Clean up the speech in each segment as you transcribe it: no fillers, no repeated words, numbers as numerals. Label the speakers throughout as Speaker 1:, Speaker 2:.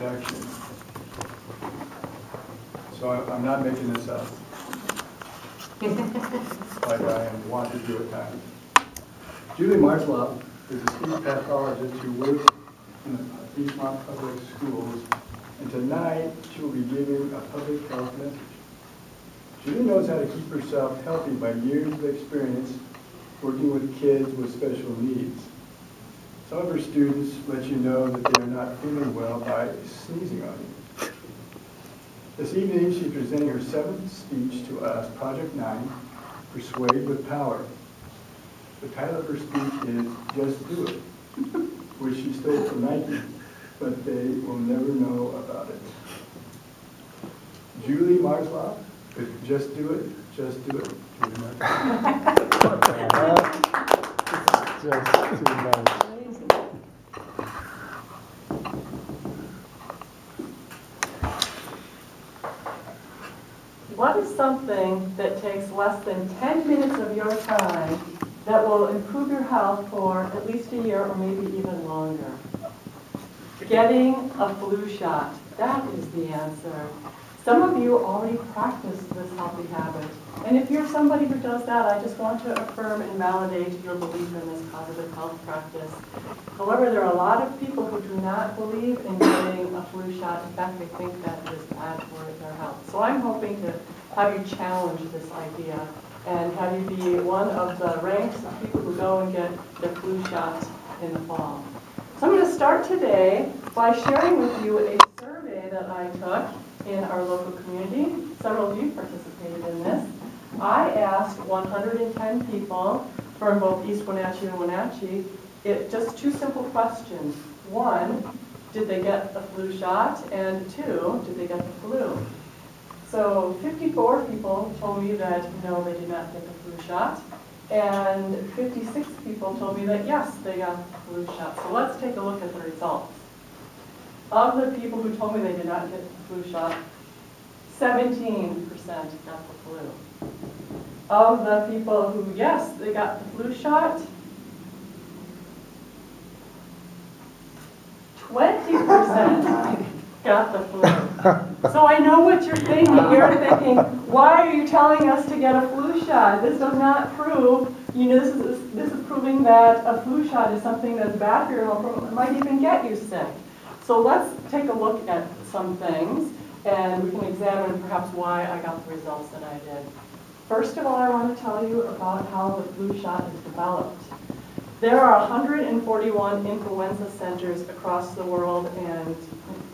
Speaker 1: introduction. So I'm not making this up, like I want to do at times. Julie Marzloff is a speech pathologist who works in the Piedmont Public Schools, and tonight she will be giving a public health message. Julie knows how to keep herself healthy by years of experience working with kids with special needs. Some of her students let you know that they are not feeling well by sneezing on you. This evening, she's presenting her 7th speech to us, Project 9, Persuade with Power. The title of her speech is Just Do It, which she stole from Nike, but they will never know about it. Julie Marzloff, Just Do It, Just Do It. Julie Marzloff.
Speaker 2: Just too much.
Speaker 3: What is something that takes less than 10 minutes of your time that will improve your health for at least a year or maybe even longer? Getting a flu shot. That is the answer. Some of you already practice this healthy habit. And if you're somebody who does that, I just want to affirm and validate your belief in this positive health practice. However, there are a lot of people who do not believe in getting a flu shot. In fact, they think that it is bad for their health. So I'm hoping to have you challenge this idea and have you be one of the ranks of people who go and get their flu shot in the fall. So I'm going to start today by sharing with you a survey that I took in our local community. Several of you participated in this. I asked 110 people from both East Wenatchee and Wenatchee just 2 simple questions. 1, did they get the flu shot? And 2, did they get the flu? So 54 people told me that no, they did not get the flu shot. And 56 people told me that yes, they got the flu shot. So let's take a look at the results. Of the people who told me they did not get the flu shot, 17% got the flu. Of the people who, yes, they got the flu shot, 20% got the flu. So I know what you're thinking. You're thinking, why are you telling us to get a flu shot? This does not prove, this is proving that a flu shot is something that's bad for your health. It might even get you sick. So let's take a look at some things, and we can examine perhaps why I got the results that I did. First of all, I want to tell you about how the flu shot is developed. There are 141 influenza centers across the world and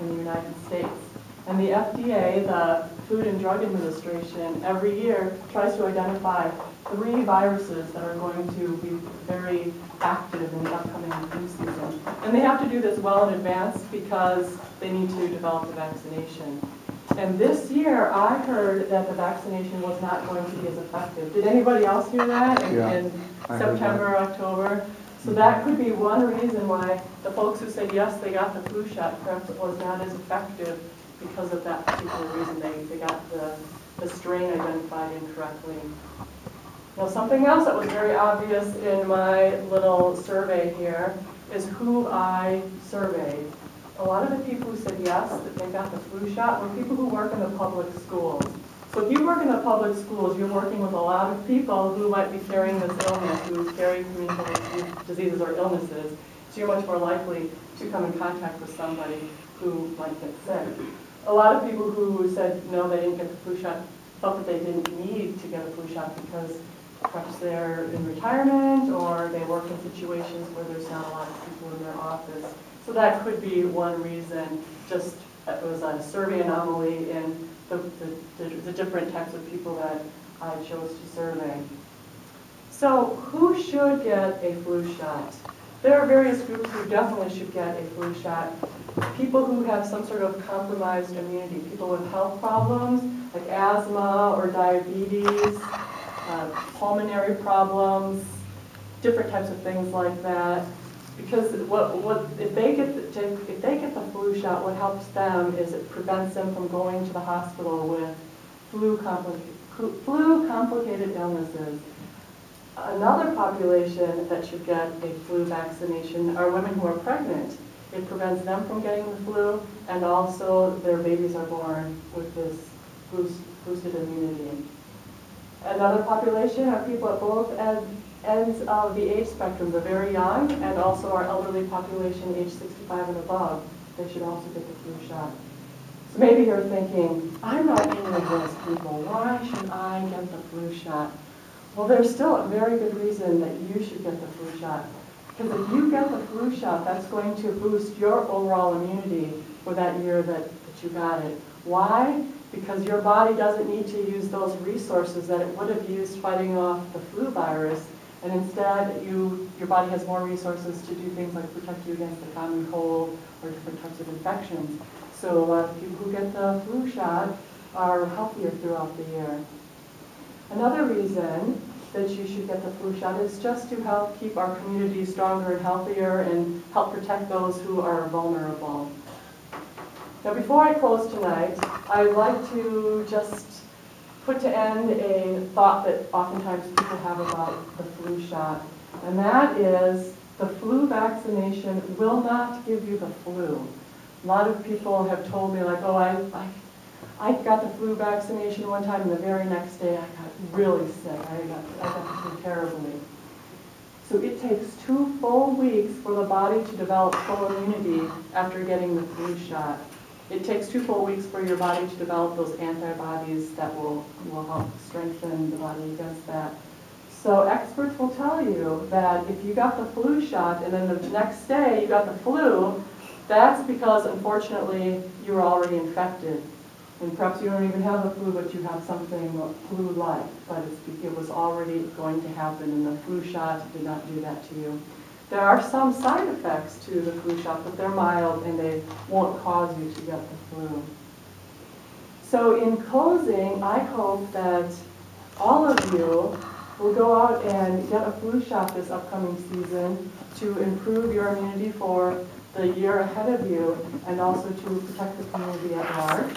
Speaker 3: in the United States. And the FDA, the Food and Drug Administration, every year tries to identify 3 viruses that are going to be very active in the upcoming flu season. And they have to do this well in advance because they need to develop the vaccination. And this year, I heard that the vaccination was not going to be as effective. Did anybody else hear that in September, October? So that could be one reason why the folks who said yes, they got the flu shot, perhaps it was not as effective because of that particular reason. They got the strain identified incorrectly. Now, something else that was very obvious in my little survey here is who I surveyed. A lot of the people who said yes, that they got the flu shot, were people who work in the public schools. So if you work in the public schools, you're working with a lot of people who might be carrying this illness, who carry communicable diseases or illnesses. So you're much more likely to come in contact with somebody who might get sick. A lot of people who said no, they didn't get the flu shot, felt that they didn't need to get a flu shot because perhaps they're in retirement or they work in situations where there's not a lot of people in their office. So that could be one reason. Just it was a survey anomaly in the different types of people that I chose to survey. So who should get a flu shot? There are various groups who definitely should get a flu shot. People who have some sort of compromised immunity, people with health problems like asthma or diabetes, pulmonary problems, different types of things like that. Because if they get the flu shot, what helps them is it prevents them from going to the hospital with flu complicated illnesses. Another population that should get a flu vaccination are women who are pregnant. It prevents them from getting the flu, and also their babies are born with this boosted immunity. Another population are people at both ends of the age spectrum, the very young, and also our elderly population, age 65 and above. They should also get the flu shot. So maybe you're thinking, I'm not any of those people. Why should I get the flu shot? Well, there's still a very good reason that you should get the flu shot. Because if you get the flu shot, that's going to boost your overall immunity for that year that you got it. Why? Because your body doesn't need to use those resources that it would have used fighting off the flu virus, and instead your body has more resources to do things like protect you against the common cold or different types of infections. So a lot of people who get the flu shot are healthier throughout the year. Another reason that you should get the flu shot is just to help keep our community stronger and healthier and help protect those who are vulnerable. Now, before I close tonight, I'd like to just put to end a thought that oftentimes people have about the flu shot, and that is the flu vaccination will not give you the flu. A lot of people have told me, like, oh, I got the flu vaccination one time, and the very next day I got really sick. I got the flu terribly. So it takes 2 full weeks for the body to develop full immunity after getting the flu shot. It takes 2 full weeks for your body to develop those antibodies that will help strengthen the body against that. So experts will tell you that if you got the flu shot and then the next day you got the flu, that's because, unfortunately, you were already infected. And perhaps you don't even have the flu, but you have something flu-like. But it was already going to happen, and the flu shot did not do that to you. There are some side effects to the flu shot, but they're mild, and they won't cause you to get the flu. So in closing, I hope that all of you will go out and get a flu shot this upcoming season to improve your immunity for the year ahead of you, and also to protect the community at large.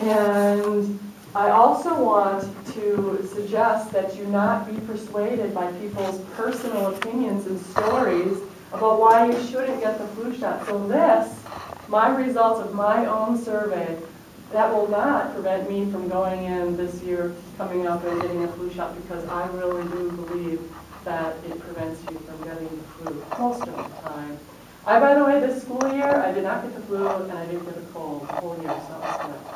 Speaker 3: And I also want to suggest that you not be persuaded by people's personal opinions and stories about why you shouldn't get the flu shot. So my results of my own survey, that will not prevent me from going in this year, coming up and getting a flu shot, because I really do believe that it prevents you from getting the flu most of the time. By the way, this school year, I did not get the flu and I didn't get a cold the whole year, so that was good.